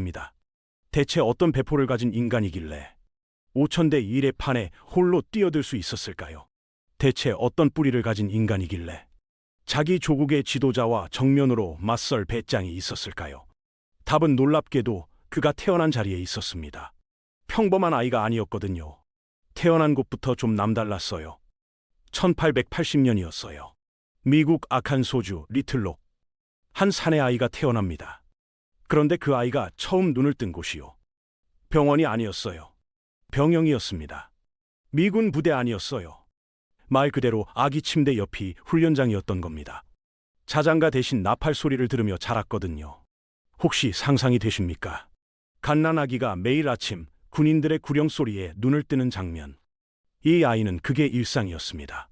말입니다. 대체 어떤 배포를 가진 인간이길래 5,000대 1의 판에 홀로 뛰어들 수 있었을까요? 대체 어떤 뿌리를 가진 인간이길래 자기 조국의 지도자와 정면으로 맞설 배짱이 있었을까요? 답은 놀랍게도 그가 태어난 자리에 있었습니다. 평범한 아이가 아니었거든요. 태어난 곳부터 좀 남달랐어요. 1880년이었어요. 미국 아칸소주 리틀록. 한 사내 아이가 태어납니다. 그런데 그 아이가 처음 눈을 뜬 곳이요. 병원이 아니었어요. 병영이었습니다. 미군 부대 아니었어요. 말 그대로 아기 침대 옆이 훈련장이었던 겁니다. 자장가 대신 나팔 소리를 들으며 자랐거든요. 혹시 상상이 되십니까? 갓난아기가 매일 아침 군인들의 구령 소리에 눈을 뜨는 장면. 이 아이는 그게 일상이었습니다.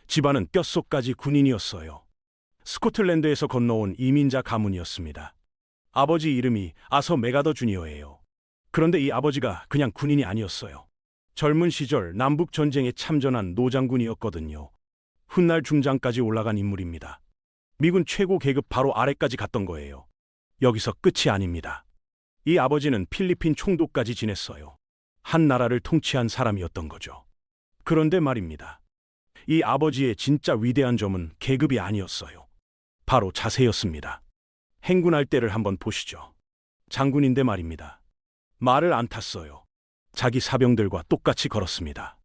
집안은 뼛속까지 군인이었어요. 스코틀랜드에서 건너온 이민자 가문이었습니다. 아버지 이름이 아서 메가더 주니어예요. 그런데 이 아버지가 그냥 군인이 아니었어요. 젊은 시절 남북 전쟁에 참전한 노장군이었거든요. 훗날 중장까지 올라간 인물입니다. 미군 최고 계급 바로 아래까지 갔던 거예요. 여기서 끝이 아닙니다. 이 아버지는 필리핀 총독까지 지냈어요. 한 나라를 통치한 사람이었던 거죠. 그런데 말입니다. 이 아버지의 진짜 위대한 점은 계급이 아니었어요. 바로 자세였습니다. 행군할 때를 한번 보시죠. 장군인데 말입니다. 말을 안 탔어요. 자기 사병들과 똑같이 걸었습니다.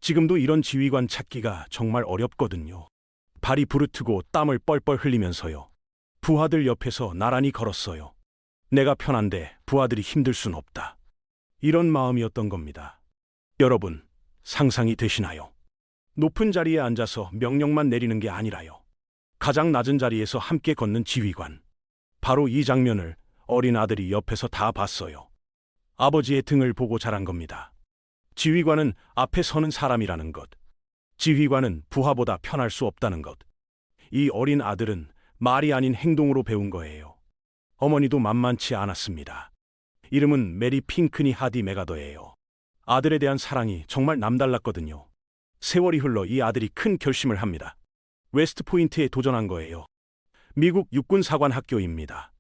지금도 이런 지휘관 찾기가 정말 어렵거든요. 발이 부르트고 땀을 뻘뻘 흘리면서요. 부하들 옆에서 나란히 걸었어요. 내가 편한데 부하들이 힘들 순 없다. 이런 마음이었던 겁니다. 여러분, 상상이 되시나요? 높은 자리에 앉아서 명령만 내리는 게 아니라요. 가장 낮은 자리에서 함께 걷는 지휘관. 바로 이 장면을 어린 아들이 옆에서 다 봤어요. 아버지의 등을 보고 자란 겁니다. 지휘관은 앞에 서는 사람이라는 것. 지휘관은 부하보다 편할 수 없다는 것. 이 어린 아들은 말이 아닌 행동으로 배운 거예요. 어머니도 만만치 않았습니다. 이름은 메리 핑크니 하디 메가더예요. 아들에 대한 사랑이 정말 남달랐거든요. 세월이 흘러 이 아들이 큰 결심을 합니다. 웨스트포인트에 도전한 거예요. 미국 육군 사관 학교입니다.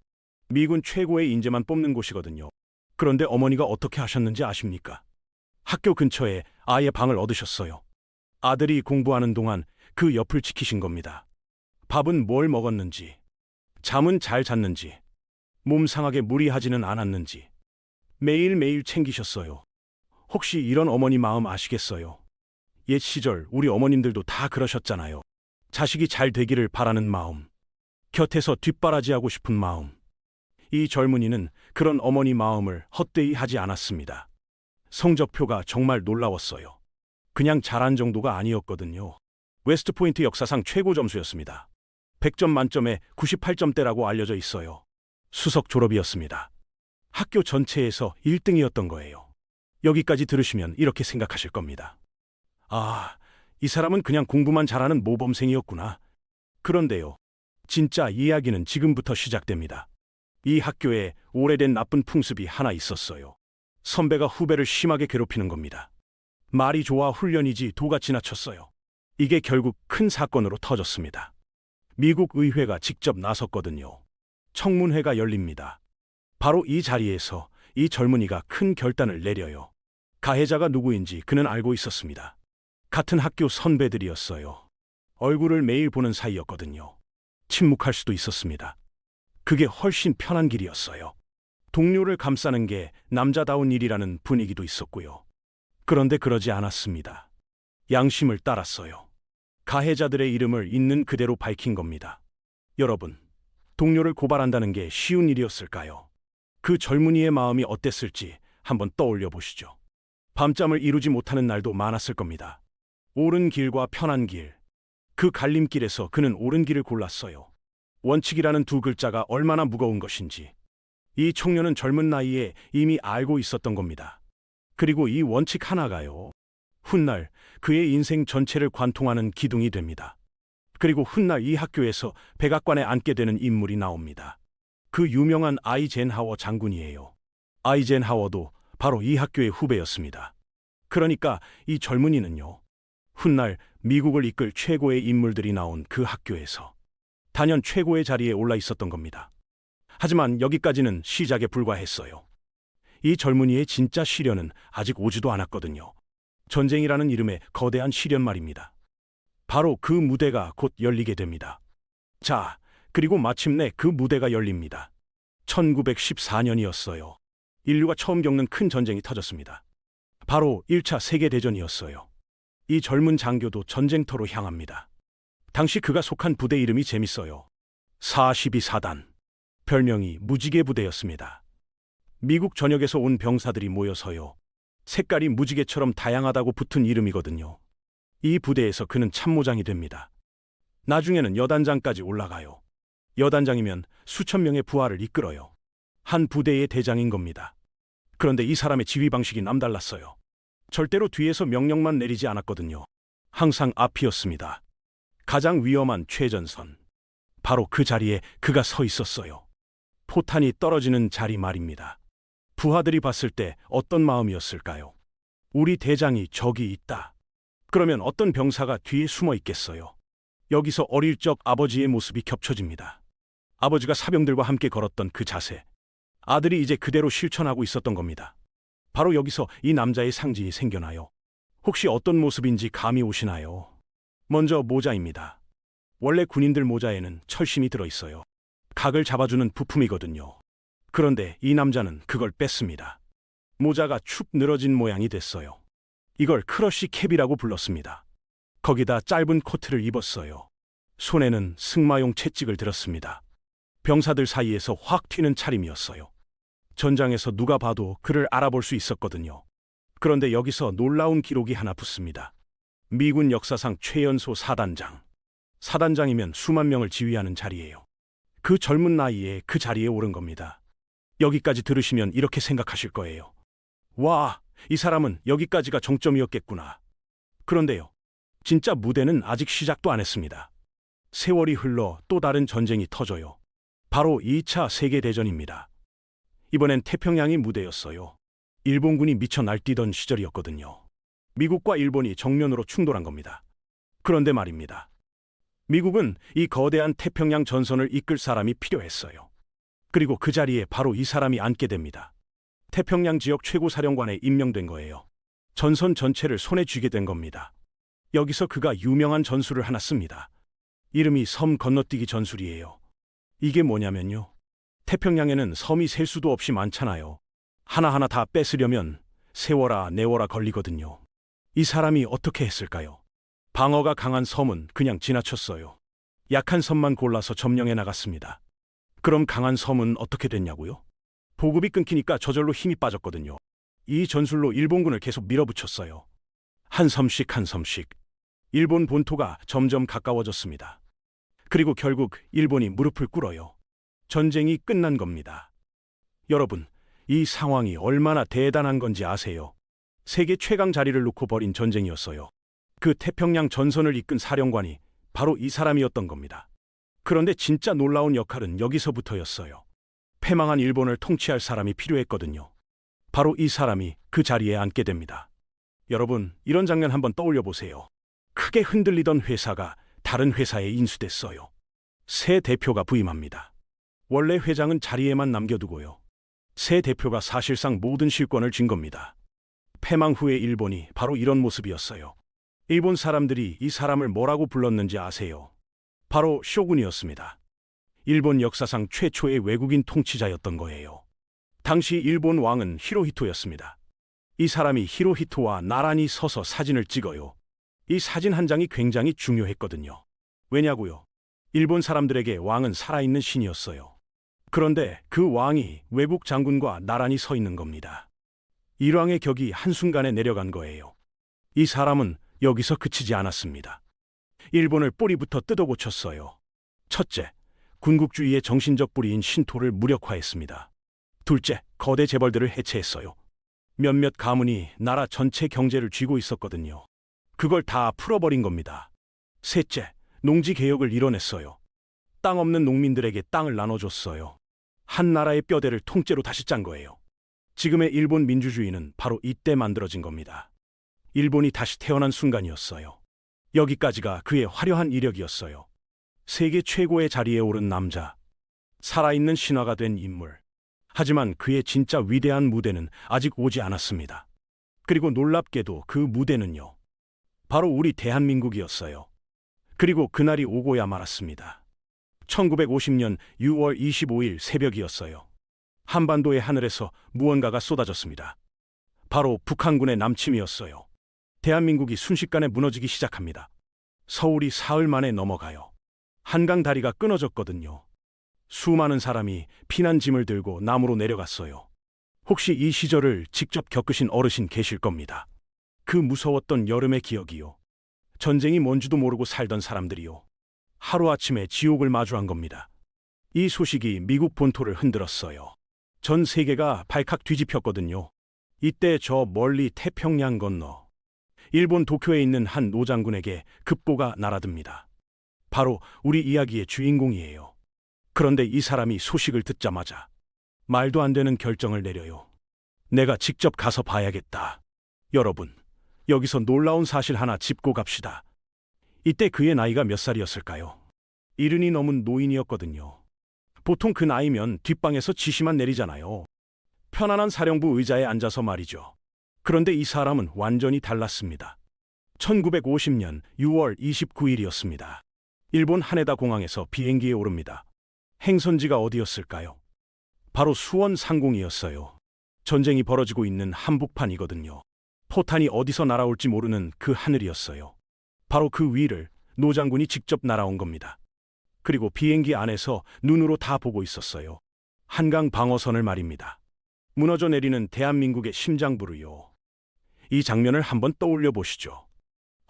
미군 최고의 인재만 뽑는 곳이거든요. 그런데 어머니가 어떻게 하셨는지 아십니까? 학교 근처에 아예 방을 얻으셨어요. 아들이 공부하는 동안 그 옆을 지키신 겁니다. 밥은 뭘 먹었는지, 잠은 잘 잤는지, 몸 상하게 무리하지는 않았는지 매일매일 챙기셨어요. 혹시 이런 어머니 마음 아시겠어요? 옛 시절 우리 어머님들도 다 그러셨잖아요. 자식이 잘 되기를 바라는 마음, 곁에서 뒷바라지하고 싶은 마음. 이 젊은이는 그런 어머니 마음을 헛되이 하지 않았습니다. 성적표가 정말 놀라웠어요. 그냥 잘한 정도가 아니었거든요. 웨스트포인트 역사상 최고 점수였습니다. 100점 만점에 98점대라고 알려져 있어요. 수석 졸업이었습니다. 학교 전체에서 1등이었던 거예요. 여기까지 들으시면 이렇게 생각하실 겁니다. 아, 이 사람은 그냥 공부만 잘하는 모범생이었구나. 그런데요, 진짜 이야기는 지금부터 시작됩니다. 이 학교에 오래된 나쁜 풍습이 하나 있었어요. 선배가 후배를 심하게 괴롭히는 겁니다. 말이 좋아 훈련이지 도가 지나쳤어요. 이게 결국 큰 사건으로 터졌습니다. 미국 의회가 직접 나섰거든요. 청문회가 열립니다. 바로 이 자리에서 이 젊은이가 큰 결단을 내려요. 가해자가 누구인지 그는 알고 있었습니다. 같은 학교 선배들이었어요. 얼굴을 매일 보는 사이였거든요. 침묵할 수도 있었습니다. 그게 훨씬 편한 길이었어요. 동료를 감싸는 게 남자다운 일이라는 분위기도 있었고요. 그런데 그러지 않았습니다. 양심을 따랐어요. 가해자들의 이름을 있는 그대로 밝힌 겁니다. 여러분, 동료를 고발한다는 게 쉬운 일이었을까요? 그 젊은이의 마음이 어땠을지 한번 떠올려 보시죠. 밤잠을 이루지 못하는 날도 많았을 겁니다. 옳은 길과 편한 길. 그 갈림길에서 그는 옳은 길을 골랐어요. 원칙이라는 두 글자가 얼마나 무거운 것인지. 이 청년은 젊은 나이에 이미 알고 있었던 겁니다. 그리고 이 원칙 하나가요. 훗날 그의 인생 전체를 관통하는 기둥이 됩니다. 그리고 훗날 이 학교에서 백악관에 앉게 되는 인물이 나옵니다. 그 유명한 아이젠하워 장군이에요. 아이젠하워도 바로 이 학교의 후배였습니다. 그러니까 이 젊은이는요, 훗날 미국을 이끌 최고의 인물들이 나온 그 학교에서 단연 최고의 자리에 올라 있었던 겁니다. 하지만 여기까지는 시작에 불과했어요. 이 젊은이의 진짜 시련은 아직 오지도 않았거든요. 전쟁이라는 이름의 거대한 시련 말입니다. 바로 그 무대가 곧 열리게 됩니다. 자, 그리고 마침내 그 무대가 열립니다. 1914년이었어요. 인류가 처음 겪는 큰 전쟁이 터졌습니다. 바로 1차 세계대전이었어요. 이 젊은 장교도 전쟁터로 향합니다. 당시 그가 속한 부대 이름이 재밌어요. 42사단. 별명이 무지개 부대였습니다. 미국 전역에서 온 병사들이 모여서요. 색깔이 무지개처럼 다양하다고 붙은 이름이거든요. 이 부대에서 그는 참모장이 됩니다. 나중에는 여단장까지 올라가요. 여단장이면 수천 명의 부하를 이끌어요. 한 부대의 대장인 겁니다. 그런데 이 사람의 지휘 방식이 남달랐어요. 절대로 뒤에서 명령만 내리지 않았거든요. 항상 앞이었습니다. 가장 위험한 최전선. 바로 그 자리에 그가 서 있었어요. 포탄이 떨어지는 자리 말입니다. 부하들이 봤을 때 어떤 마음이었을까요? 우리 대장이 저기 있다. 그러면 어떤 병사가 뒤에 숨어 있겠어요? 여기서 어릴 적 아버지의 모습이 겹쳐집니다. 아버지가 사병들과 함께 걸었던 그 자세. 아들이 이제 그대로 실천하고 있었던 겁니다. 바로 여기서 이 남자의 상징이 생겨나요. 혹시 어떤 모습인지 감이 오시나요? 먼저 모자입니다. 원래 군인들 모자에는 철심이 들어있어요. 각을 잡아주는 부품이거든요. 그런데 이 남자는 그걸 뺐습니다. 모자가 축 늘어진 모양이 됐어요. 이걸 크러쉬 캡이라고 불렀습니다. 거기다 짧은 코트를 입었어요. 손에는 승마용 채찍을 들었습니다. 병사들 사이에서 확 튀는 차림이었어요. 전장에서 누가 봐도 그를 알아볼 수 있었거든요. 그런데 여기서 놀라운 기록이 하나 붙습니다. 미군 역사상 최연소 사단장. 사단장이면 수만 명을 지휘하는 자리예요. 그 젊은 나이에 그 자리에 오른 겁니다. 여기까지 들으시면 이렇게 생각하실 거예요. 와, 이 사람은 여기까지가 정점이었겠구나. 그런데요, 진짜 무대는 아직 시작도 안 했습니다. 세월이 흘러 또 다른 전쟁이 터져요. 바로 2차 세계대전입니다. 이번엔 태평양이 무대였어요. 일본군이 미쳐 날뛰던 시절이었거든요. 미국과 일본이 정면으로 충돌한 겁니다. 그런데 말입니다. 미국은 이 거대한 태평양 전선을 이끌 사람이 필요했어요. 그리고 그 자리에 바로 이 사람이 앉게 됩니다. 태평양 지역 최고사령관에 임명된 거예요. 전선 전체를 손에 쥐게 된 겁니다. 여기서 그가 유명한 전술을 하나 씁니다. 이름이 섬 건너뛰기 전술이에요. 이게 뭐냐면요. 태평양에는 섬이 셀 수도 없이 많잖아요. 하나하나 다 뺏으려면 세월아 내월아 걸리거든요. 이 사람이 어떻게 했을까요? 방어가 강한 섬은 그냥 지나쳤어요. 약한 섬만 골라서 점령해 나갔습니다. 그럼 강한 섬은 어떻게 됐냐고요? 보급이 끊기니까 저절로 힘이 빠졌거든요. 이 전술로 일본군을 계속 밀어붙였어요. 한 섬씩 한 섬씩. 일본 본토가 점점 가까워졌습니다. 그리고 결국 일본이 무릎을 꿇어요. 전쟁이 끝난 겁니다. 여러분, 이 상황이 얼마나 대단한 건지 아세요? 세계 최강 자리를 놓고 벌인 전쟁이었어요. 그 태평양 전선을 이끈 사령관이 바로 이 사람이었던 겁니다. 그런데 진짜 놀라운 역할은 여기서부터였어요. 패망한 일본을 통치할 사람이 필요했거든요. 바로 이 사람이 그 자리에 앉게 됩니다. 여러분, 이런 장면 한번 떠올려 보세요. 크게 흔들리던 회사가 다른 회사에 인수됐어요. 새 대표가 부임합니다. 원래 회장은 자리에만 남겨두고요. 새 대표가 사실상 모든 실권을 쥔 겁니다. 패망 후의 일본이 바로 이런 모습이었어요. 일본 사람들이 이 사람을 뭐라고 불렀는지 아세요? 바로 쇼군이었습니다. 일본 역사상 최초의 외국인 통치자였던 거예요. 당시 일본 왕은 히로히토였습니다. 이 사람이 히로히토와 나란히 서서 사진을 찍어요. 이 사진 한 장이 굉장히 중요했거든요. 왜냐고요? 일본 사람들에게 왕은 살아있는 신이었어요. 그런데 그 왕이 외국 장군과 나란히 서 있는 겁니다. 일왕의 격이 한순간에 내려간 거예요. 이 사람은 여기서 그치지 않았습니다. 일본을 뿌리부터 뜯어고쳤어요. 첫째, 군국주의의 정신적 뿌리인 신토를 무력화했습니다. 둘째, 거대 재벌들을 해체했어요. 몇몇 가문이 나라 전체 경제를 쥐고 있었거든요. 그걸 다 풀어버린 겁니다. 셋째, 농지 개혁을 이뤄냈어요. 땅 없는 농민들에게 땅을 나눠줬어요. 한 나라의 뼈대를 통째로 다시 짠 거예요. 지금의 일본 민주주의는 바로 이때 만들어진 겁니다. 일본이 다시 태어난 순간이었어요. 여기까지가 그의 화려한 이력이었어요. 세계 최고의 자리에 오른 남자. 살아있는 신화가 된 인물. 하지만 그의 진짜 위대한 무대는 아직 오지 않았습니다. 그리고 놀랍게도 그 무대는요, 바로 우리 대한민국이었어요. 그리고 그날이 오고야 말았습니다. 1950년 6월 25일 새벽이었어요. 한반도의 하늘에서 무언가가 쏟아졌습니다. 바로 북한군의 남침이었어요. 대한민국이 순식간에 무너지기 시작합니다. 서울이 사흘 만에 넘어가요. 한강 다리가 끊어졌거든요. 수많은 사람이 피난짐을 들고 남으로 내려갔어요. 혹시 이 시절을 직접 겪으신 어르신 계실 겁니다. 그 무서웠던 여름의 기억이요. 전쟁이 뭔지도 모르고 살던 사람들이요. 하루아침에 지옥을 마주한 겁니다. 이 소식이 미국 본토를 흔들었어요. 전 세계가 발칵 뒤집혔거든요. 이때 저 멀리 태평양 건너 일본 도쿄에 있는 한 노장군에게 급보가 날아듭니다. 바로 우리 이야기의 주인공이에요. 그런데 이 사람이 소식을 듣자마자 말도 안 되는 결정을 내려요. 내가 직접 가서 봐야겠다. 여러분, 여기서 놀라운 사실 하나 짚고 갑시다. 이때 그의 나이가 몇 살이었을까요? 70이 넘은 노인이었거든요. 보통 그 나이면 뒷방에서 지시만 내리잖아요. 편안한 사령부 의자에 앉아서 말이죠. 그런데 이 사람은 완전히 달랐습니다. 1950년 6월 29일이었습니다. 일본 하네다 공항에서 비행기에 오릅니다. 행선지가 어디였을까요? 바로 수원 상공이었어요. 전쟁이 벌어지고 있는 한복판이거든요. 포탄이 어디서 날아올지 모르는 그 하늘이었어요. 바로 그 위를 노장군이 직접 날아온 겁니다. 그리고 비행기 안에서 눈으로 다 보고 있었어요. 한강 방어선을 말입니다. 무너져 내리는 대한민국의 심장부를요. 이 장면을 한번 떠올려 보시죠.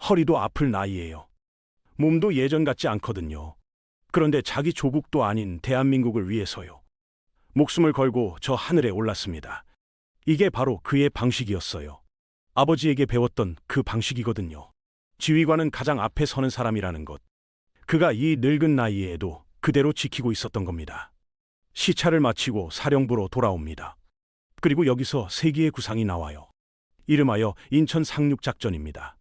허리도 아플 나이에요. 몸도 예전 같지 않거든요. 그런데 자기 조국도 아닌 대한민국을 위해서요. 목숨을 걸고 저 하늘에 올랐습니다. 이게 바로 그의 방식이었어요. 아버지에게 배웠던 그 방식이거든요. 지휘관은 가장 앞에 서는 사람이라는 것. 그가 이 늙은 나이에도 그대로 지키고 있었던 겁니다. 시차를 마치고 사령부로 돌아옵니다. 그리고 여기서 세기의 구상이 나와요. 이름하여 인천 상륙작전입니다.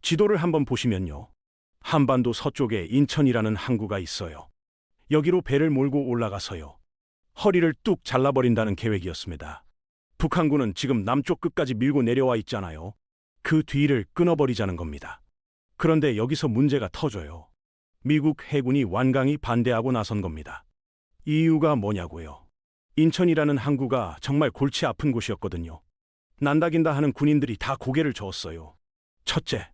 지도를 한번 보시면요. 한반도 서쪽에 인천이라는 항구가 있어요. 여기로 배를 몰고 올라가서요. 허리를 뚝 잘라버린다는 계획이었습니다. 북한군은 지금 남쪽 끝까지 밀고 내려와 있잖아요. 그 뒤를 끊어버리자는 겁니다. 그런데 여기서 문제가 터져요. 미국 해군이 완강히 반대하고 나선 겁니다. 이유가 뭐냐고요. 인천이라는 항구가 정말 골치 아픈 곳이었거든요. 난다긴다 하는 군인들이 다 고개를 저었어요. 첫째,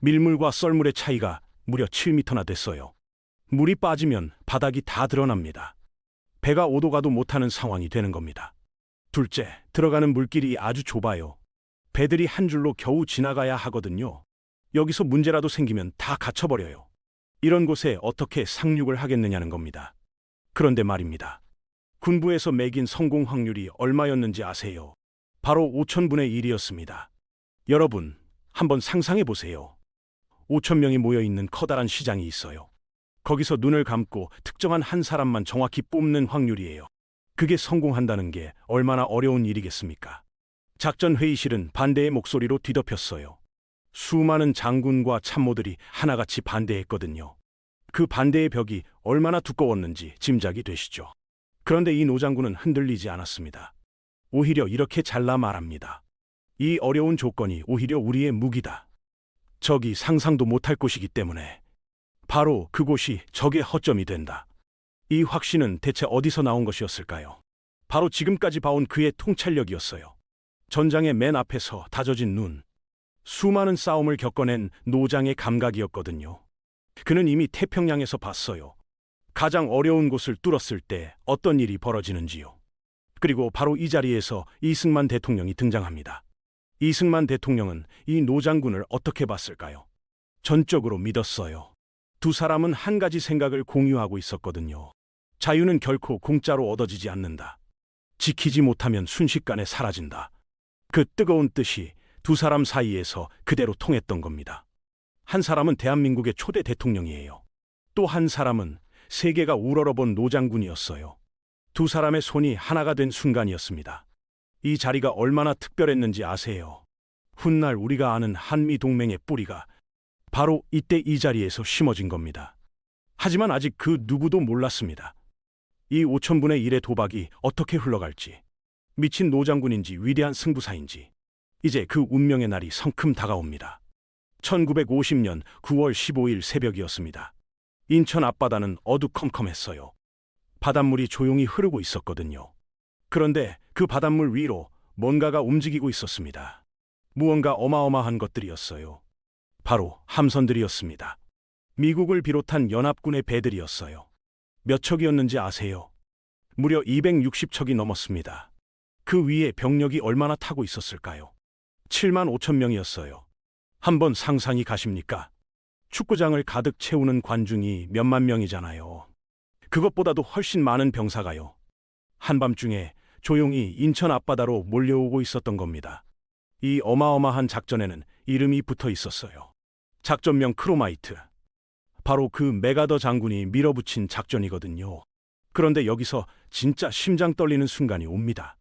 밀물과 썰물의 차이가 무려 7m나 됐어요. 물이 빠지면 바닥이 다 드러납니다. 배가 오도 가도 못하는 상황이 되는 겁니다. 둘째, 들어가는 물길이 아주 좁아요. 배들이 한 줄로 겨우 지나가야 하거든요. 여기서 문제라도 생기면 다 갇혀버려요. 이런 곳에 어떻게 상륙을 하겠느냐는 겁니다. 그런데 말입니다. 군부에서 매긴 성공 확률이 얼마였는지 아세요? 바로 5,000분의 1이었습니다. 여러분, 한번 상상해 보세요. 5,000명이 모여있는 커다란 시장이 있어요. 거기서 눈을 감고 특정한 한 사람만 정확히 뽑는 확률이에요. 그게 성공한다는 게 얼마나 어려운 일이겠습니까? 작전 회의실은 반대의 목소리로 뒤덮였어요. 수많은 장군과 참모들이 하나같이 반대했거든요. 그 반대의 벽이 얼마나 두꺼웠는지 짐작이 되시죠? 그런데 이 노장군은 흔들리지 않았습니다. 오히려 이렇게 잘라 말합니다. 이 어려운 조건이 오히려 우리의 무기다. 적이 상상도 못할 곳이기 때문에 바로 그곳이 적의 허점이 된다. 이 확신은 대체 어디서 나온 것이었을까요? 바로 지금까지 봐온 그의 통찰력이었어요. 전장의 맨 앞에서 다져진 눈, 수많은 싸움을 겪어낸 노장의 감각이었거든요. 그는 이미 태평양에서 봤어요. 가장 어려운 곳을 뚫었을 때 어떤 일이 벌어지는지요. 그리고 바로 이 자리에서 이승만 대통령이 등장합니다. 이승만 대통령은 이 노장군을 어떻게 봤을까요? 전적으로 믿었어요. 두 사람은 한 가지 생각을 공유하고 있었거든요. 자유는 결코 공짜로 얻어지지 않는다. 지키지 못하면 순식간에 사라진다. 그 뜨거운 뜻이 두 사람 사이에서 그대로 통했던 겁니다. 한 사람은 대한민국의 초대 대통령이에요. 또 한 사람은 세계가 우러러본 노장군이었어요. 두 사람의 손이 하나가 된 순간이었습니다. 이 자리가 얼마나 특별했는지 아세요? 훗날 우리가 아는 한미동맹의 뿌리가 바로 이때 이 자리에서 심어진 겁니다. 하지만 아직 그 누구도 몰랐습니다. 이 5천분의 1의 도박이 어떻게 흘러갈지, 미친 노장군인지 위대한 승부사인지, 이제 그 운명의 날이 성큼 다가옵니다. 1950년 9월 15일 새벽이었습니다. 인천 앞바다는 어두컴컴했어요. 바닷물이 조용히 흐르고 있었거든요. 그런데 그 바닷물 위로 뭔가가 움직이고 있었습니다. 무언가 어마어마한 것들이었어요. 바로 함선들이었습니다. 미국을 비롯한 연합군의 배들이었어요. 몇 척이었는지 아세요? 무려 260척이 넘었습니다. 그 위에 병력이 얼마나 타고 있었을까요? 7만 5천 명이었어요. 한번 상상이 가십니까? 축구장을 가득 채우는 관중이 몇만 명이잖아요. 그것보다도 훨씬 많은 병사가요. 한밤중에 조용히 인천 앞바다로 몰려오고 있었던 겁니다. 이 어마어마한 작전에는 이름이 붙어 있었어요. 작전명 크로마이트. 바로 그 메가더 장군이 밀어붙인 작전이거든요. 그런데 여기서 진짜 심장 떨리는 순간이 옵니다.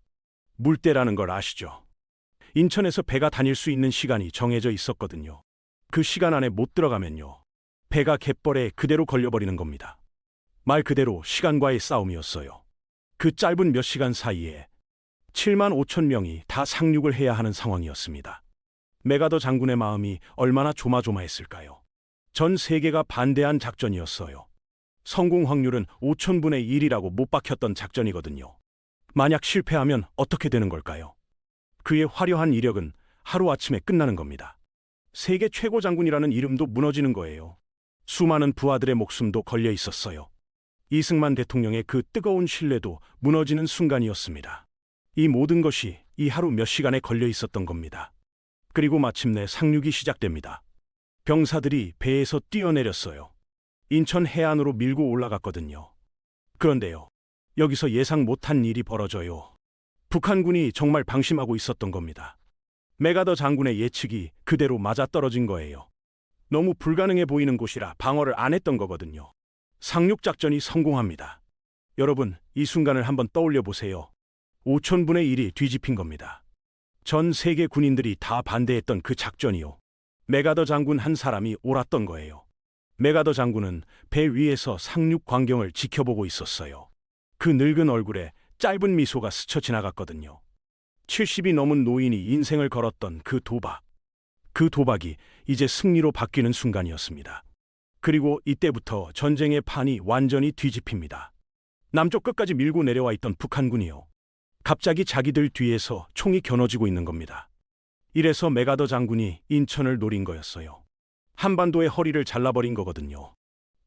물때라는 걸 아시죠? 인천에서 배가 다닐 수 있는 시간이 정해져 있었거든요. 그 시간 안에 못 들어가면요, 배가 갯벌에 그대로 걸려버리는 겁니다. 말 그대로 시간과의 싸움이었어요. 그 짧은 몇 시간 사이에 7만 5천 명이 다 상륙을 해야 하는 상황이었습니다. 메가더 장군의 마음이 얼마나 조마조마했을까요? 전 세계가 반대한 작전이었어요. 성공 확률은 5천분의 1이라고 못 박혔던 작전이거든요. 만약 실패하면 어떻게 되는 걸까요? 그의 화려한 이력은 하루아침에 끝나는 겁니다. 세계 최고 장군이라는 이름도 무너지는 거예요. 수많은 부하들의 목숨도 걸려 있었어요. 이승만 대통령의 그 뜨거운 신뢰도 무너지는 순간이었습니다. 이 모든 것이 이 하루 몇 시간에 걸려 있었던 겁니다. 그리고 마침내 상륙이 시작됩니다. 병사들이 배에서 뛰어내렸어요. 인천 해안으로 밀고 올라갔거든요. 그런데요, 여기서 예상 못한 일이 벌어져요. 북한군이 정말 방심하고 있었던 겁니다. 메가더 장군의 예측이 그대로 맞아떨어진 거예요. 너무 불가능해 보이는 곳이라 방어를 안 했던 거거든요. 상륙작전이 성공합니다. 여러분, 이 순간을 한번 떠올려 보세요. 5천분의 1이 뒤집힌 겁니다. 전 세계 군인들이 다 반대했던 그 작전이요, 메가더 장군 한 사람이 옳았던 거예요. 메가더 장군은 배 위에서 상륙 광경을 지켜보고 있었어요. 그 늙은 얼굴에 짧은 미소가 스쳐 지나갔거든요. 70이 넘은 노인이 인생을 걸었던 그 도박. 그 도박이 이제 승리로 바뀌는 순간이었습니다. 그리고 이때부터 전쟁의 판이 완전히 뒤집힙니다. 남쪽 끝까지 밀고 내려와 있던 북한군이요, 갑자기 자기들 뒤에서 총이 겨눠지고 있는 겁니다. 이래서 메가더 장군이 인천을 노린 거였어요. 한반도의 허리를 잘라버린 거거든요.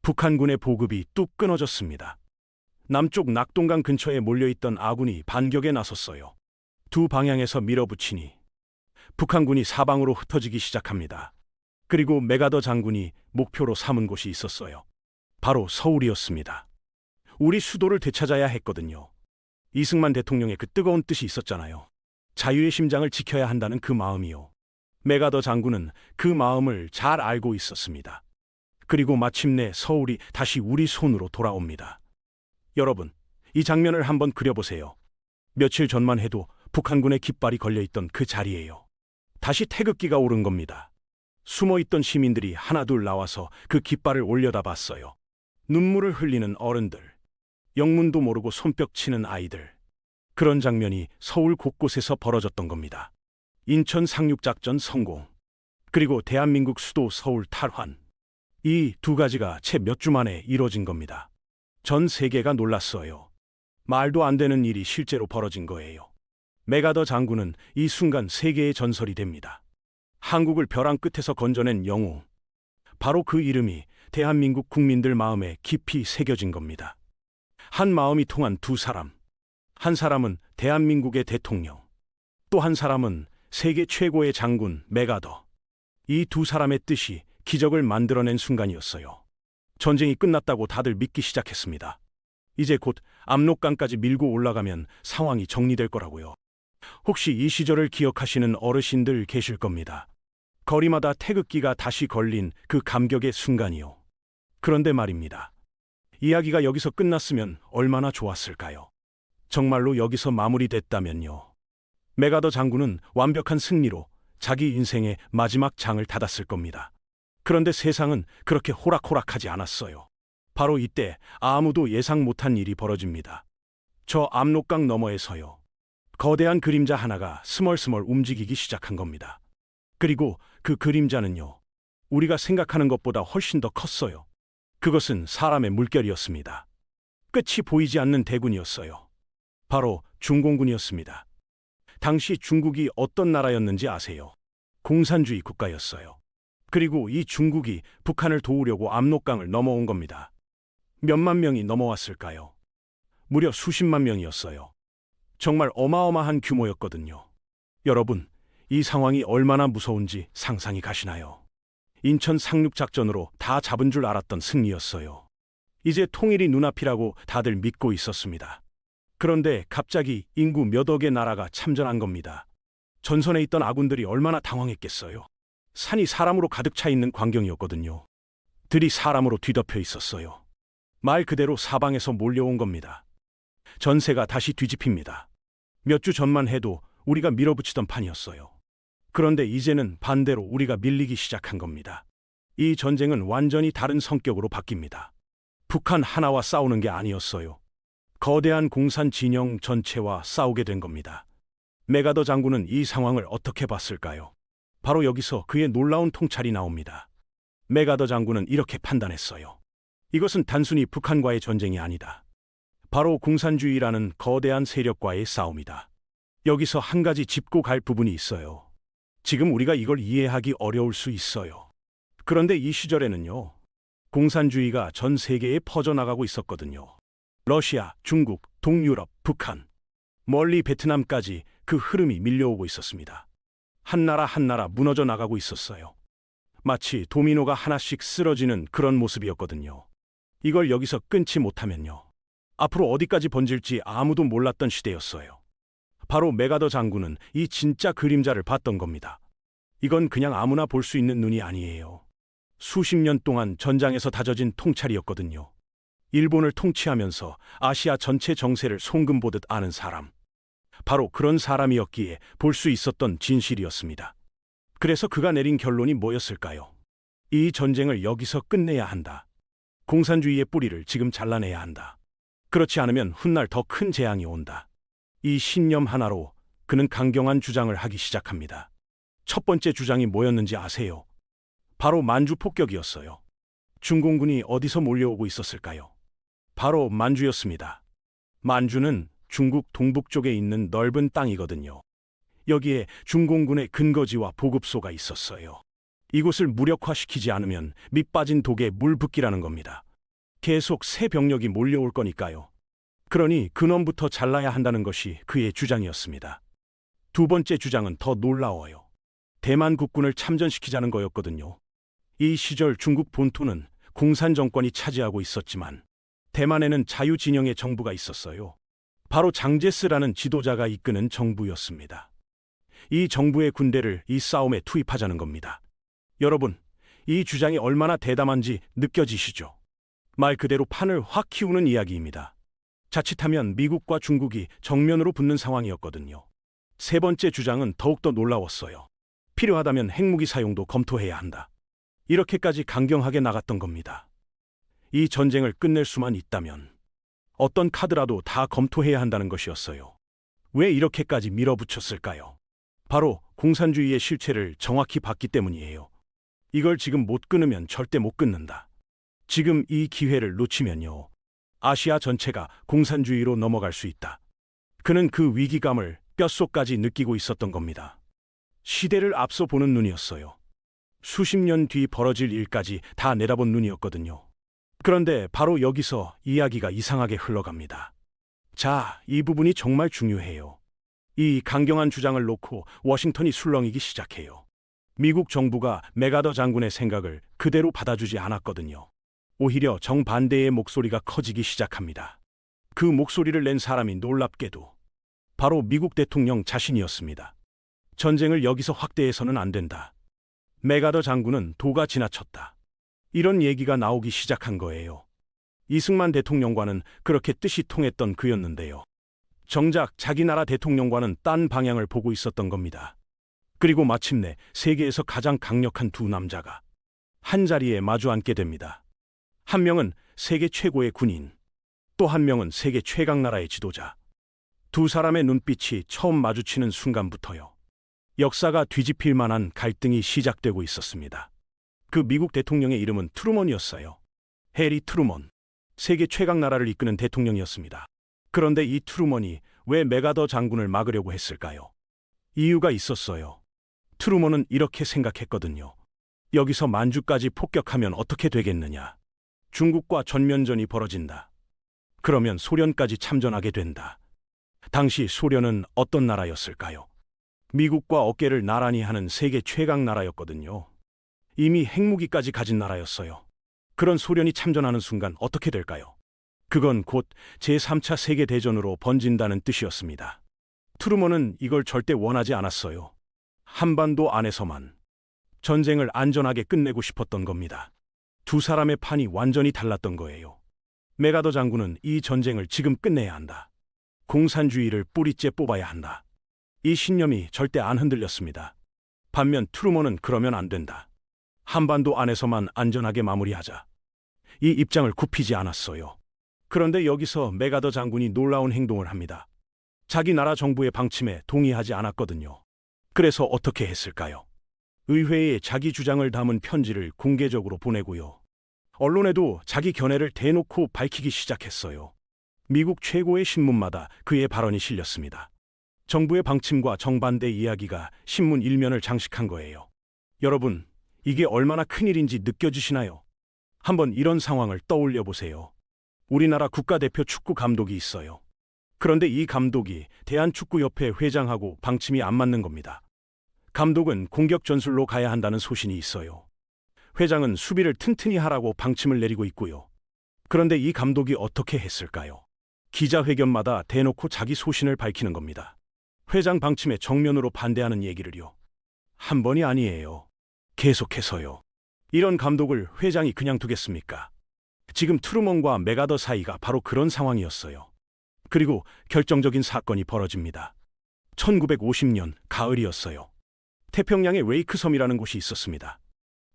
북한군의 보급이 뚝 끊어졌습니다. 남쪽 낙동강 근처에 몰려있던 아군이 반격에 나섰어요. 두 방향에서 밀어붙이니 북한군이 사방으로 흩어지기 시작합니다. 그리고 메가더 장군이 목표로 삼은 곳이 있었어요. 바로 서울이었습니다. 우리 수도를 되찾아야 했거든요. 이승만 대통령의 그 뜨거운 뜻이 있었잖아요. 자유의 심장을 지켜야 한다는 그 마음이요. 메가더 장군은 그 마음을 잘 알고 있었습니다. 그리고 마침내 서울이 다시 우리 손으로 돌아옵니다. 여러분, 이 장면을 한번 그려보세요. 며칠 전만 해도 북한군의 깃발이 걸려있던 그 자리예요. 다시 태극기가 오른 겁니다. 숨어있던 시민들이 하나둘 나와서 그 깃발을 올려다 봤어요. 눈물을 흘리는 어른들, 영문도 모르고 손뼉 치는 아이들. 그런 장면이 서울 곳곳에서 벌어졌던 겁니다. 인천 상륙작전 성공, 그리고 대한민국 수도 서울 탈환. 이 두 가지가 채 몇 주 만에 이뤄진 겁니다. 전 세계가 놀랐어요. 말도 안 되는 일이 실제로 벌어진 거예요. 메가더 장군은 이 순간 세계의 전설이 됩니다. 한국을 벼랑 끝에서 건져낸 영웅. 바로 그 이름이 대한민국 국민들 마음에 깊이 새겨진 겁니다. 한 마음이 통한 두 사람. 한 사람은 대한민국의 대통령. 또 한 사람은 세계 최고의 장군 메가더. 이 두 사람의 뜻이 기적을 만들어낸 순간이었어요. 전쟁이 끝났다고 다들 믿기 시작했습니다. 이제 곧 압록강까지 밀고 올라가면 상황이 정리될 거라고요. 혹시 이 시절을 기억하시는 어르신들 계실 겁니다. 거리마다 태극기가 다시 걸린 그 감격의 순간이요. 그런데 말입니다. 이야기가 여기서 끝났으면 얼마나 좋았을까요? 정말로 여기서 마무리됐다면요. 메가더 장군은 완벽한 승리로 자기 인생의 마지막 장을 닫았을 겁니다. 그런데 세상은 그렇게 호락호락하지 않았어요. 바로 이때 아무도 예상 못한 일이 벌어집니다. 저 압록강 너머에서요. 거대한 그림자 하나가 스멀스멀 움직이기 시작한 겁니다. 그리고 그 그림자는요. 우리가 생각하는 것보다 훨씬 더 컸어요. 그것은 사람의 물결이었습니다. 끝이 보이지 않는 대군이었어요. 바로 중공군이었습니다. 당시 중국이 어떤 나라였는지 아세요? 공산주의 국가였어요. 그리고 이 중국이 북한을 도우려고 압록강을 넘어온 겁니다. 몇만 명이 넘어왔을까요? 무려 수십만 명이었어요. 정말 어마어마한 규모였거든요. 여러분, 이 상황이 얼마나 무서운지 상상이 가시나요? 인천 상륙작전으로 다 잡은 줄 알았던 승리였어요. 이제 통일이 눈앞이라고 다들 믿고 있었습니다. 그런데 갑자기 인구 몇 억의 나라가 참전한 겁니다. 전선에 있던 아군들이 얼마나 당황했겠어요. 산이 사람으로 가득 차 있는 광경이었거든요. 들이 사람으로 뒤덮여 있었어요. 말 그대로 사방에서 몰려온 겁니다. 전세가 다시 뒤집힙니다. 몇 주 전만 해도 우리가 밀어붙이던 판이었어요. 그런데 이제는 반대로 우리가 밀리기 시작한 겁니다. 이 전쟁은 완전히 다른 성격으로 바뀝니다. 북한 하나와 싸우는 게 아니었어요. 거대한 공산 진영 전체와 싸우게 된 겁니다. 메가더 장군은 이 상황을 어떻게 봤을까요? 바로 여기서 그의 놀라운 통찰이 나옵니다. 메가더 장군은 이렇게 판단했어요. 이것은 단순히 북한과의 전쟁이 아니다. 바로 공산주의라는 거대한 세력과의 싸움이다. 여기서 한 가지 짚고 갈 부분이 있어요. 지금 우리가 이걸 이해하기 어려울 수 있어요. 그런데 이 시절에는요, 공산주의가 전 세계에 퍼져나가고 있었거든요. 러시아, 중국, 동유럽, 북한, 멀리 베트남까지 그 흐름이 밀려오고 있었습니다. 한 나라 한 나라 무너져 나가고 있었어요. 마치 도미노가 하나씩 쓰러지는 그런 모습이었거든요. 이걸 여기서 끊지 못하면요, 앞으로 어디까지 번질지 아무도 몰랐던 시대였어요. 바로 메가더 장군은 이 진짜 그림자를 봤던 겁니다. 이건 그냥 아무나 볼 수 있는 눈이 아니에요. 수십 년 동안 전장에서 다져진 통찰이었거든요. 일본을 통치하면서 아시아 전체 정세를 송금보듯 아는 사람. 바로 그런 사람이었기에 볼 수 있었던 진실이었습니다. 그래서 그가 내린 결론이 뭐였을까요? 이 전쟁을 여기서 끝내야 한다. 공산주의의 뿌리를 지금 잘라내야 한다. 그렇지 않으면 훗날 더 큰 재앙이 온다. 이 신념 하나로 그는 강경한 주장을 하기 시작합니다. 첫 번째 주장이 뭐였는지 아세요? 바로 만주 폭격이었어요. 중공군이 어디서 몰려오고 있었을까요? 바로 만주였습니다. 만주는 중국 동북쪽에 있는 넓은 땅이거든요. 여기에 중공군의 근거지와 보급소가 있었어요. 이곳을 무력화시키지 않으면 밑빠진 독에 물 붓기라는 겁니다. 계속 새 병력이 몰려올 거니까요. 그러니 근원부터 잘라야 한다는 것이 그의 주장이었습니다. 두 번째 주장은 더 놀라워요. 대만 국군을 참전시키자는 거였거든요. 이 시절 중국 본토는 공산 정권이 차지하고 있었지만 대만에는 자유진영의 정부가 있었어요. 바로 장제스라는 지도자가 이끄는 정부였습니다. 이 정부의 군대를 이 싸움에 투입하자는 겁니다. 여러분, 이 주장이 얼마나 대담한지 느껴지시죠? 말 그대로 판을 확 키우는 이야기입니다. 자칫하면 미국과 중국이 정면으로 붙는 상황이었거든요. 세 번째 주장은 더욱더 놀라웠어요. 필요하다면 핵무기 사용도 검토해야 한다. 이렇게까지 강경하게 나갔던 겁니다. 이 전쟁을 끝낼 수만 있다면 어떤 카드라도 다 검토해야 한다는 것이었어요. 왜 이렇게까지 밀어붙였을까요? 바로 공산주의의 실체를 정확히 봤기 때문이에요. 이걸 지금 못 끊으면 절대 못 끊는다. 지금 이 기회를 놓치면요, 아시아 전체가 공산주의로 넘어갈 수 있다. 그는 그 위기감을 뼛속까지 느끼고 있었던 겁니다. 시대를 앞서 보는 눈이었어요. 수십 년 뒤 벌어질 일까지 다 내다본 눈이었거든요. 그런데 바로 여기서 이야기가 이상하게 흘러갑니다. 자, 이 부분이 정말 중요해요. 이 강경한 주장을 놓고 워싱턴이 술렁이기 시작해요. 미국 정부가 메가더 장군의 생각을 그대로 받아주지 않았거든요. 오히려 정반대의 목소리가 커지기 시작합니다. 그 목소리를 낸 사람이 놀랍게도 바로 미국 대통령 자신이었습니다. 전쟁을 여기서 확대해서는 안 된다. 메가더 장군은 도가 지나쳤다. 이런 얘기가 나오기 시작한 거예요. 이승만 대통령과는 그렇게 뜻이 통했던 그였는데요. 정작 자기 나라 대통령과는 딴 방향을 보고 있었던 겁니다. 그리고 마침내 세계에서 가장 강력한 두 남자가 한 자리에 마주 앉게 됩니다. 한 명은 세계 최고의 군인, 또 한 명은 세계 최강 나라의 지도자. 두 사람의 눈빛이 처음 마주치는 순간부터요. 역사가 뒤집힐 만한 갈등이 시작되고 있었습니다. 그 미국 대통령의 이름은 트루먼이었어요. 해리 트루먼. 세계 최강 나라를 이끄는 대통령이었습니다. 그런데 이 트루먼이 왜 맥아더 장군을 막으려고 했을까요? 이유가 있었어요. 트루먼은 이렇게 생각했거든요. 여기서 만주까지 폭격하면 어떻게 되겠느냐. 중국과 전면전이 벌어진다. 그러면 소련까지 참전하게 된다. 당시 소련은 어떤 나라였을까요? 미국과 어깨를 나란히 하는 세계 최강 나라였거든요. 이미 핵무기까지 가진 나라였어요. 그런 소련이 참전하는 순간 어떻게 될까요? 그건 곧 제3차 세계대전으로 번진다는 뜻이었습니다. 트루먼은 이걸 절대 원하지 않았어요. 한반도 안에서만 전쟁을 안전하게 끝내고 싶었던 겁니다. 두 사람의 판이 완전히 달랐던 거예요. 맥아더 장군은 이 전쟁을 지금 끝내야 한다. 공산주의를 뿌리째 뽑아야 한다. 이 신념이 절대 안 흔들렸습니다. 반면 트루먼은 그러면 안 된다. 한반도 안에서만 안전하게 마무리하자. 이 입장을 굽히지 않았어요. 그런데 여기서 맥아더 장군이 놀라운 행동을 합니다. 자기 나라 정부의 방침에 동의하지 않았거든요. 그래서 어떻게 했을까요? 의회에 자기 주장을 담은 편지를 공개적으로 보내고요. 언론에도 자기 견해를 대놓고 밝히기 시작했어요. 미국 최고의 신문마다 그의 발언이 실렸습니다. 정부의 방침과 정반대 이야기가 신문 일면을 장식한 거예요. 여러분, 이게 얼마나 큰일인지 느껴지시나요? 한번 이런 상황을 떠올려 보세요. 우리나라 국가대표 축구 감독이 있어요. 그런데 이 감독이 대한축구협회 회장하고 방침이 안 맞는 겁니다. 감독은 공격 전술로 가야 한다는 소신이 있어요. 회장은 수비를 튼튼히 하라고 방침을 내리고 있고요. 그런데 이 감독이 어떻게 했을까요? 기자회견마다 대놓고 자기 소신을 밝히는 겁니다. 회장 방침에 정면으로 반대하는 얘기를요. 한 번이 아니에요. 계속해서요. 이런 감독을 회장이 그냥 두겠습니까? 지금 트루먼과 맥아더 사이가 바로 그런 상황이었어요. 그리고 결정적인 사건이 벌어집니다. 1950년 가을이었어요. 태평양의 웨이크 섬이라는 곳이 있었습니다.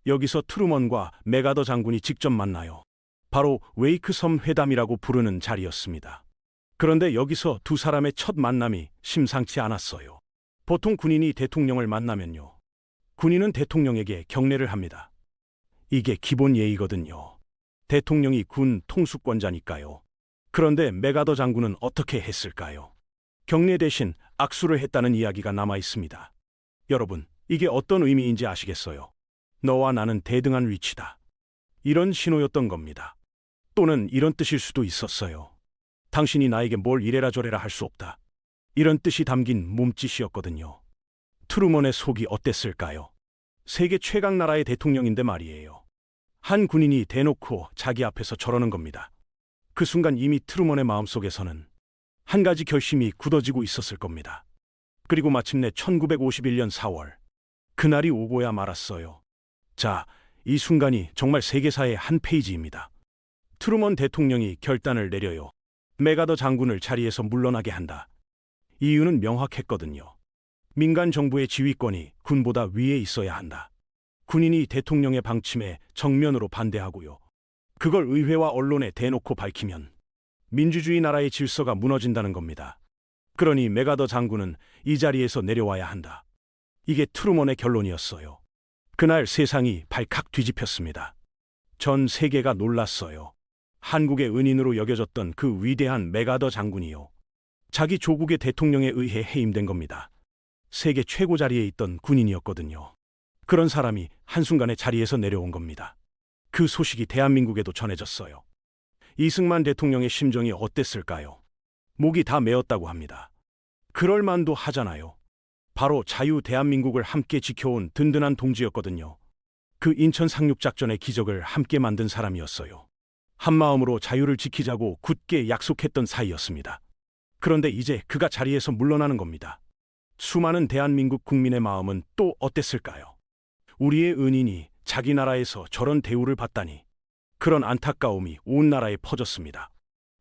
여기서 트루먼과 맥아더 장군이 직접 만나요. 바로 웨이크 섬 회담이라고 부르는 자리였습니다. 그런데 여기서 두 사람의 첫 만남이 심상치 않았어요. 보통 군인이 대통령을 만나면요. 군인은 대통령에게 경례를 합니다. 이게 기본 예의거든요. 대통령이 군 통수권자니까요. 그런데 맥아더 장군은 어떻게 했을까요? 경례 대신 악수를 했다는 이야기가 남아 있습니다. 여러분, 이게 어떤 의미인지 아시겠어요? 너와 나는 대등한 위치다. 이런 신호였던 겁니다. 또는 이런 뜻일 수도 있었어요. 당신이 나에게 뭘 이래라 저래라 할 수 없다. 이런 뜻이 담긴 몸짓이었거든요. 트루먼의 속이 어땠을까요? 세계 최강 나라의 대통령인데 말이에요. 한 군인이 대놓고 자기 앞에서 저러는 겁니다. 그 순간 이미 트루먼의 마음속에서는 한 가지 결심이 굳어지고 있었을 겁니다. 그리고 마침내 1951년 4월, 그날이 오고야 말았어요. 자, 이 순간이 정말 세계사의 한 페이지입니다. 트루먼 대통령이 결단을 내려요. 맥아더 장군을 자리에서 물러나게 한다. 이유는 명확했거든요. 민간 정부의 지휘권이 군보다 위에 있어야 한다. 군인이 대통령의 방침에 정면으로 반대하고요. 그걸 의회와 언론에 대놓고 밝히면 민주주의 나라의 질서가 무너진다는 겁니다. 그러니 맥아더 장군은 이 자리에서 내려와야 한다. 이게 트루먼의 결론이었어요. 그날 세상이 발칵 뒤집혔습니다. 전 세계가 놀랐어요. 한국의 은인으로 여겨졌던 그 위대한 맥아더 장군이요. 자기 조국의 대통령에 의해 해임된 겁니다. 세계 최고 자리에 있던 군인이었거든요. 그런 사람이 한순간에 자리에서 내려온 겁니다. 그 소식이 대한민국에도 전해졌어요. 이승만 대통령의 심정이 어땠을까요? 목이 다 메었다고 합니다. 그럴 만도 하잖아요. 바로 자유 대한민국을 함께 지켜온 든든한 동지였거든요. 그 인천 상륙작전의 기적을 함께 만든 사람이었어요. 한마음으로 자유를 지키자고 굳게 약속했던 사이였습니다. 그런데 이제 그가 자리에서 물러나는 겁니다. 수많은 대한민국 국민의 마음은 또 어땠을까요? 우리의 은인이 자기 나라에서 저런 대우를 받다니. 그런 안타까움이 온 나라에 퍼졌습니다.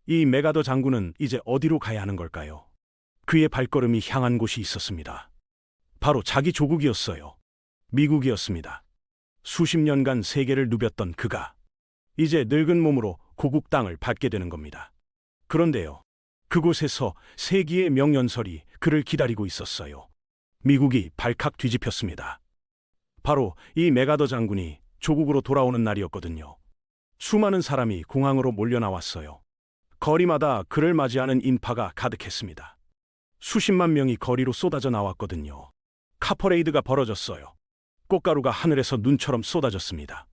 이 맥아더 장군은 이제 어디로 가야 하는 걸까요? 그의 발걸음이 향한 곳이 있었습니다. 바로 자기 조국이었어요. 미국이었습니다. 수십 년간 세계를 누볐던 그가 이제 늙은 몸으로 고국 땅을 밟게 되는 겁니다. 그런데요, 그곳에서 세기의 명연설이 그를 기다리고 있었어요. 미국이 발칵 뒤집혔습니다. 바로 이 메가더 장군이 조국으로 돌아오는 날이었거든요. 수많은 사람이 공항으로 몰려 나왔어요. 거리마다 그를 맞이하는 인파가 가득했습니다. 수십만 명이 거리로 쏟아져 나왔거든요. 카퍼레이드가 벌어졌어요. 꽃가루가 하늘에서 눈처럼 쏟아졌습니다.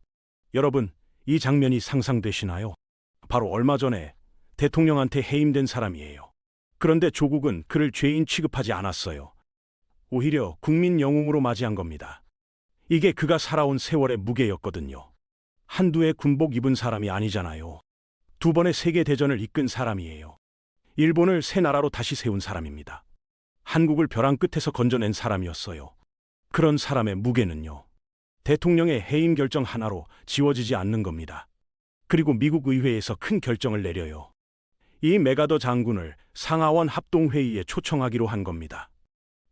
여러분, 이 장면이 상상되시나요? 바로 얼마 전에 대통령한테 해임된 사람이에요. 그런데 조국은 그를 죄인 취급하지 않았어요. 오히려 국민 영웅으로 맞이한 겁니다. 이게 그가 살아온 세월의 무게였거든요. 한두 해 군복 입은 사람이 아니잖아요. 두 번의 세계대전을 이끈 사람이에요. 일본을 새 나라로 다시 세운 사람입니다. 한국을 벼랑 끝에서 건져낸 사람이었어요. 그런 사람의 무게는요, 대통령의 해임 결정 하나로 지워지지 않는 겁니다. 그리고 미국 의회에서 큰 결정을 내려요. 이 메가더 장군을 상하원 합동회의에 초청하기로 한 겁니다.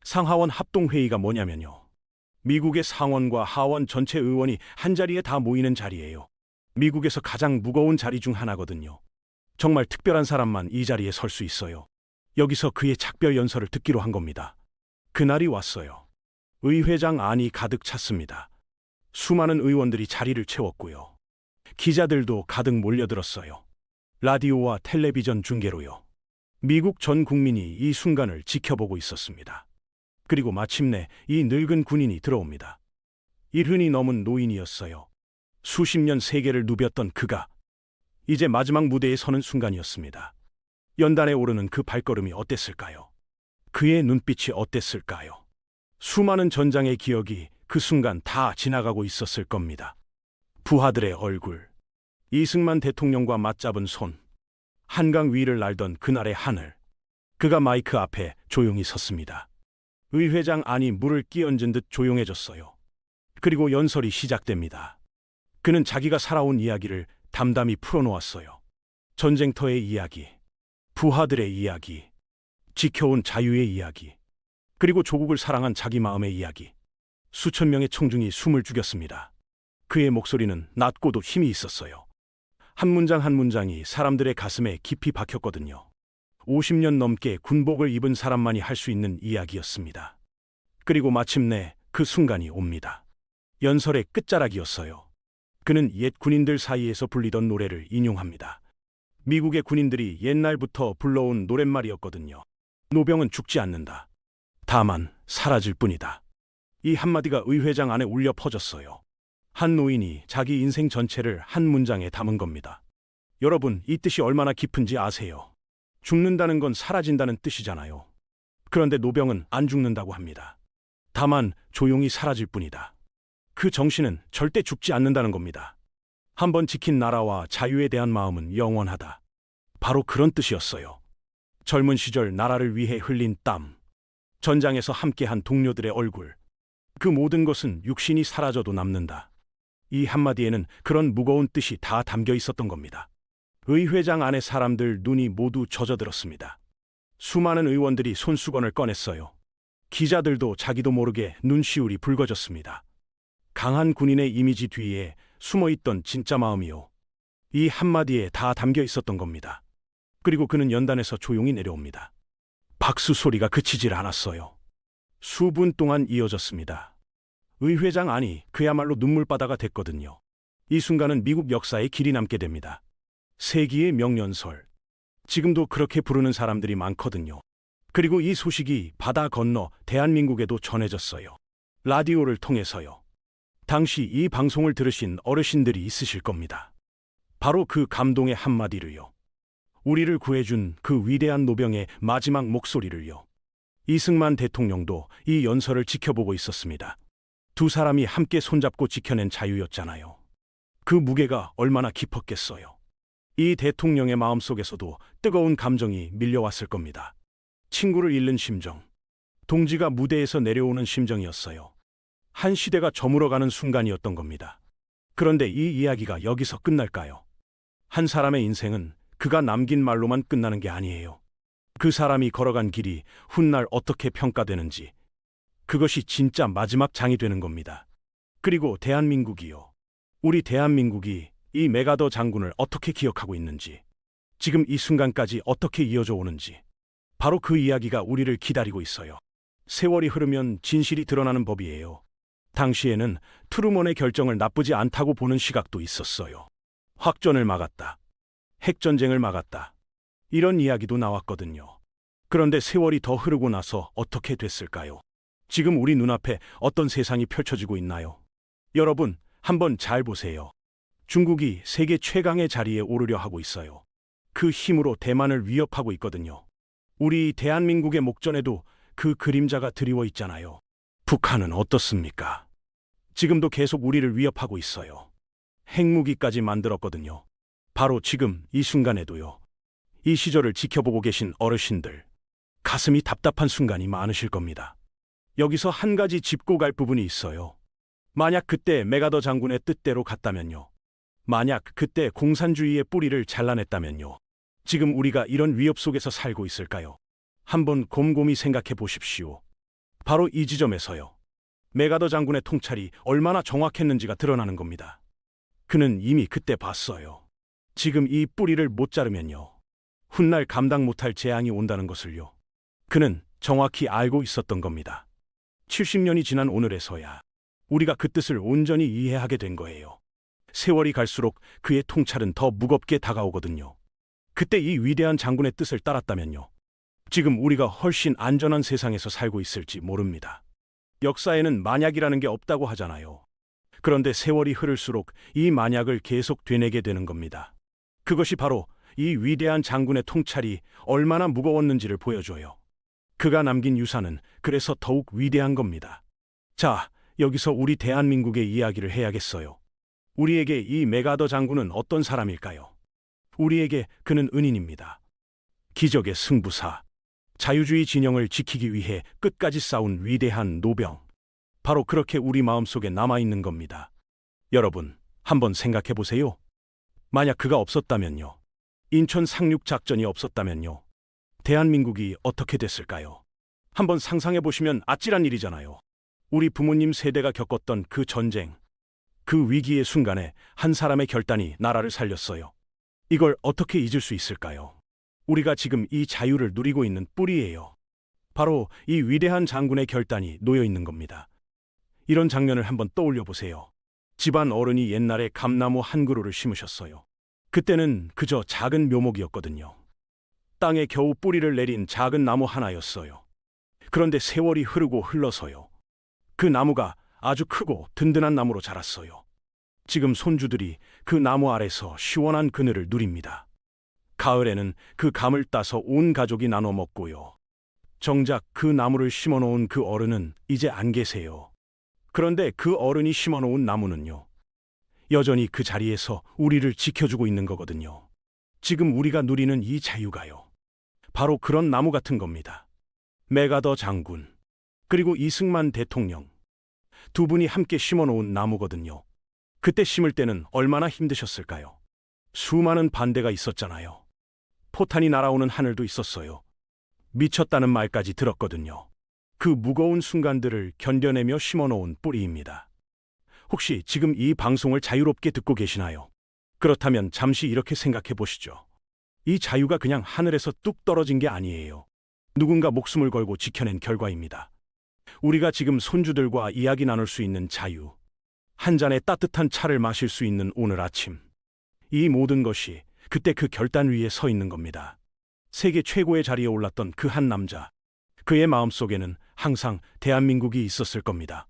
상하원 합동회의가 뭐냐면요, 미국의 상원과 하원 전체 의원이 한자리에 다 모이는 자리예요. 미국에서 가장 무거운 자리 중 하나거든요. 정말 특별한 사람만 이 자리에 설 수 있어요. 여기서 그의 작별 연설을 듣기로 한 겁니다. 그날이 왔어요. 의회장 안이 가득 찼습니다. 수많은 의원들이 자리를 채웠고요. 기자들도 가득 몰려들었어요. 라디오와 텔레비전 중계로요. 미국 전 국민이 이 순간을 지켜보고 있었습니다. 그리고 마침내 이 늙은 군인이 들어옵니다. 일흔이 넘은 노인이었어요. 수십 년 세계를 누볐던 그가 이제 마지막 무대에 서는 순간이었습니다. 연단에 오르는 그 발걸음이 어땠을까요? 그의 눈빛이 어땠을까요? 수많은 전장의 기억이 그 순간 다 지나가고 있었을 겁니다. 부하들의 얼굴, 이승만 대통령과 맞잡은 손, 한강 위를 날던 그날의 하늘. 그가 마이크 앞에 조용히 섰습니다. 의회장 안이 물을 끼얹은 듯 조용해졌어요. 그리고 연설이 시작됩니다. 그는 자기가 살아온 이야기를 담담히 풀어놓았어요. 전쟁터의 이야기, 부하들의 이야기, 지켜온 자유의 이야기, 그리고 조국을 사랑한 자기 마음의 이야기. 수천 명의 청중이 숨을 죽였습니다. 그의 목소리는 낮고도 힘이 있었어요. 한 문장 한 문장이 사람들의 가슴에 깊이 박혔거든요. 50년 넘게 군복을 입은 사람만이 할 수 있는 이야기였습니다. 그리고 마침내 그 순간이 옵니다. 연설의 끝자락이었어요. 그는 옛 군인들 사이에서 불리던 노래를 인용합니다. 미국의 군인들이 옛날부터 불러온 노랫말이었거든요. 노병은 죽지 않는다. 다만 사라질 뿐이다. 이 한마디가 의회장 안에 울려 퍼졌어요. 한 노인이 자기 인생 전체를 한 문장에 담은 겁니다. 여러분, 이 뜻이 얼마나 깊은지 아세요? 죽는다는 건 사라진다는 뜻이잖아요. 그런데 노병은 안 죽는다고 합니다. 다만 조용히 사라질 뿐이다. 그 정신은 절대 죽지 않는다는 겁니다. 한번 지킨 나라와 자유에 대한 마음은 영원하다. 바로 그런 뜻이었어요. 젊은 시절 나라를 위해 흘린 땀, 전장에서 함께한 동료들의 얼굴, 그 모든 것은 육신이 사라져도 남는다. 이 한마디에는 그런 무거운 뜻이 다 담겨 있었던 겁니다. 의회장 안의 사람들 눈이 모두 젖어들었습니다. 수많은 의원들이 손수건을 꺼냈어요. 기자들도 자기도 모르게 눈시울이 붉어졌습니다. 강한 군인의 이미지 뒤에 숨어있던 진짜 마음이요, 이 한마디에 다 담겨 있었던 겁니다. 그리고 그는 연단에서 조용히 내려옵니다. 박수 소리가 그치질 않았어요. 수분 동안 이어졌습니다. 의회장 안이 그야말로 눈물바다가 됐거든요. 이 순간은 미국 역사에 길이 남게 됩니다. 세기의 명연설. 지금도 그렇게 부르는 사람들이 많거든요. 그리고 이 소식이 바다 건너 대한민국에도 전해졌어요. 라디오를 통해서요. 당시 이 방송을 들으신 어르신들이 있으실 겁니다. 바로 그 감동의 한마디를요. 우리를 구해준 그 위대한 노병의 마지막 목소리를요. 이승만 대통령도 이 연설을 지켜보고 있었습니다. 두 사람이 함께 손잡고 지켜낸 자유였잖아요. 그 무게가 얼마나 깊었겠어요. 이 대통령의 마음속에서도 뜨거운 감정이 밀려왔을 겁니다. 친구를 잃는 심정, 동지가 무대에서 내려오는 심정이었어요. 한 시대가 저물어가는 순간이었던 겁니다. 그런데 이 이야기가 여기서 끝날까요? 한 사람의 인생은 그가 남긴 말로만 끝나는 게 아니에요. 그 사람이 걸어간 길이 훗날 어떻게 평가되는지, 그것이 진짜 마지막 장이 되는 겁니다. 그리고 대한민국이요. 우리 대한민국이 이 메가더 장군을 어떻게 기억하고 있는지, 지금 이 순간까지 어떻게 이어져 오는지, 바로 그 이야기가 우리를 기다리고 있어요. 세월이 흐르면 진실이 드러나는 법이에요. 당시에는 트루먼의 결정을 나쁘지 않다고 보는 시각도 있었어요. 확전을 막았다. 핵전쟁을 막았다. 이런 이야기도 나왔거든요. 그런데 세월이 더 흐르고 나서 어떻게 됐을까요? 지금 우리 눈앞에 어떤 세상이 펼쳐지고 있나요? 여러분, 한번 잘 보세요. 중국이 세계 최강의 자리에 오르려 하고 있어요. 그 힘으로 대만을 위협하고 있거든요. 우리 대한민국의 목전에도 그 그림자가 드리워 있잖아요. 북한은 어떻습니까? 지금도 계속 우리를 위협하고 있어요. 핵무기까지 만들었거든요. 바로 지금 이 순간에도요. 이 시절을 지켜보고 계신 어르신들, 가슴이 답답한 순간이 많으실 겁니다. 여기서 한 가지 짚고 갈 부분이 있어요. 만약 그때 메가더 장군의 뜻대로 갔다면요. 만약 그때 공산주의의 뿌리를 잘라냈다면요. 지금 우리가 이런 위협 속에서 살고 있을까요? 한번 곰곰이 생각해 보십시오. 바로 이 지점에서요. 메가더 장군의 통찰이 얼마나 정확했는지가 드러나는 겁니다. 그는 이미 그때 봤어요. 지금 이 뿌리를 못 자르면요. 훗날 감당 못할 재앙이 온다는 것을요. 그는 정확히 알고 있었던 겁니다. 70년이 지난 오늘에서야 우리가 그 뜻을 온전히 이해하게 된 거예요. 세월이 갈수록 그의 통찰은 더 무겁게 다가오거든요. 그때 이 위대한 장군의 뜻을 따랐다면요. 지금 우리가 훨씬 안전한 세상에서 살고 있을지 모릅니다. 역사에는 만약이라는 게 없다고 하잖아요. 그런데 세월이 흐를수록 이 만약을 계속 되뇌게 되는 겁니다. 그것이 바로 이 위대한 장군의 통찰이 얼마나 무거웠는지를 보여줘요. 그가 남긴 유산은 그래서 더욱 위대한 겁니다. 자, 여기서 우리 대한민국의 이야기를 해야겠어요. 우리에게 이 메가더 장군은 어떤 사람일까요? 우리에게 그는 은인입니다. 기적의 승부사, 자유주의 진영을 지키기 위해 끝까지 싸운 위대한 노병. 바로 그렇게 우리 마음속에 남아있는 겁니다. 여러분, 한번 생각해 보세요. 만약 그가 없었다면요. 인천 상륙 작전이 없었다면요. 대한민국이 어떻게 됐을까요? 한번 상상해 보시면 아찔한 일이잖아요. 우리 부모님 세대가 겪었던 그 전쟁, 그 위기의 순간에 한 사람의 결단이 나라를 살렸어요. 이걸 어떻게 잊을 수 있을까요? 우리가 지금 이 자유를 누리고 있는 뿌리예요. 바로 이 위대한 장군의 결단이 놓여 있는 겁니다. 이런 장면을 한번 떠올려 보세요. 집안 어른이 옛날에 감나무 한 그루를 심으셨어요. 그때는 그저 작은 묘목이었거든요. 땅에 겨우 뿌리를 내린 작은 나무 하나였어요. 그런데 세월이 흐르고 흘러서요. 그 나무가 아주 크고 든든한 나무로 자랐어요. 지금 손주들이 그 나무 아래서 시원한 그늘을 누립니다. 가을에는 그 감을 따서 온 가족이 나눠 먹고요. 정작 그 나무를 심어놓은 그 어른은 이제 안 계세요. 그런데 그 어른이 심어놓은 나무는요. 여전히 그 자리에서 우리를 지켜주고 있는 거거든요. 지금 우리가 누리는 이 자유가요. 바로 그런 나무 같은 겁니다. 메가더 장군, 그리고 이승만 대통령. 두 분이 함께 심어놓은 나무거든요. 그때 심을 때는 얼마나 힘드셨을까요? 수많은 반대가 있었잖아요. 포탄이 날아오는 하늘도 있었어요. 미쳤다는 말까지 들었거든요. 그 무거운 순간들을 견뎌내며 심어놓은 뿌리입니다. 혹시 지금 이 방송을 자유롭게 듣고 계시나요? 그렇다면 잠시 이렇게 생각해 보시죠. 이 자유가 그냥 하늘에서 뚝 떨어진 게 아니에요. 누군가 목숨을 걸고 지켜낸 결과입니다. 우리가 지금 손주들과 이야기 나눌 수 있는 자유, 한 잔의 따뜻한 차를 마실 수 있는 오늘 아침. 이 모든 것이 그때 그 결단 위에 서 있는 겁니다. 세계 최고의 자리에 올랐던 그 한 남자. 그의 마음속에는 항상 대한민국이 있었을 겁니다.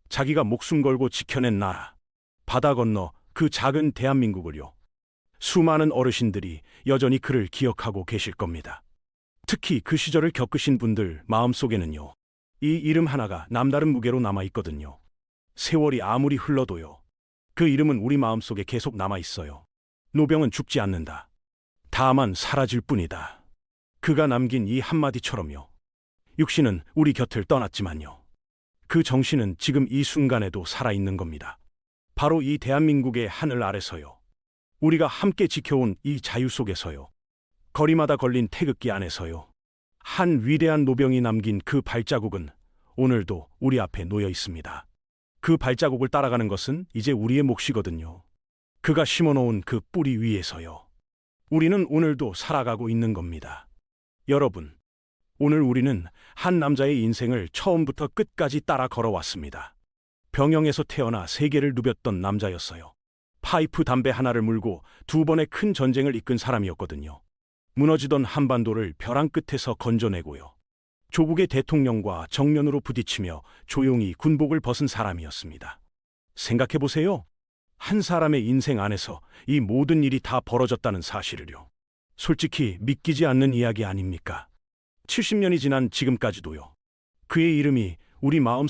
자기가 목숨 걸고 지켜낸 나라. 바다 건너 그 작은 대한민국을요. 수많은 어르신들이 여전히 그를 기억하고 계실 겁니다. 특히 그 시절을 겪으신 분들 마음속에는요. 이 이름 하나가 남다른 무게로 남아있거든요. 세월이 아무리 흘러도요. 그 이름은 우리 마음속에 계속 남아있어요. 노병은 죽지 않는다. 다만 사라질 뿐이다. 그가 남긴 이 한마디처럼요. 육신은 우리 곁을 떠났지만요. 그 정신은 지금 이 순간에도 살아있는 겁니다. 바로 이 대한민국의 하늘 아래서요. 우리가 함께 지켜온 이 자유 속에서요. 거리마다 걸린 태극기 안에서요. 한 위대한 노병이 남긴 그 발자국은 오늘도 우리 앞에 놓여 있습니다. 그 발자국을 따라가는 것은 이제 우리의 몫이거든요. 그가 심어놓은 그 뿌리 위에서요. 우리는 오늘도 살아가고 있는 겁니다. 여러분, 오늘 우리는 한 남자의 인생을 처음부터 끝까지 따라 걸어왔습니다. 병영에서 태어나 세계를 누볐던 남자였어요. 파이프 담배 하나를 물고 두 번의 큰 전쟁을 이끈 사람이었거든요. 무너지던 한반도를 벼랑 끝에서 건져내고요. 조국의 대통령과 정면으로 부딪히며 조용히 군복을 벗은 사람이었습니다. 생각해 보세요. 한 사람의 인생 안에서 이 모든 일이 다 벌어졌다는 사실을요. 솔직히 믿기지 않는 이야기 아닙니까? 70년이 지난 지금까지도요. 그의 이름이 우리 마음속에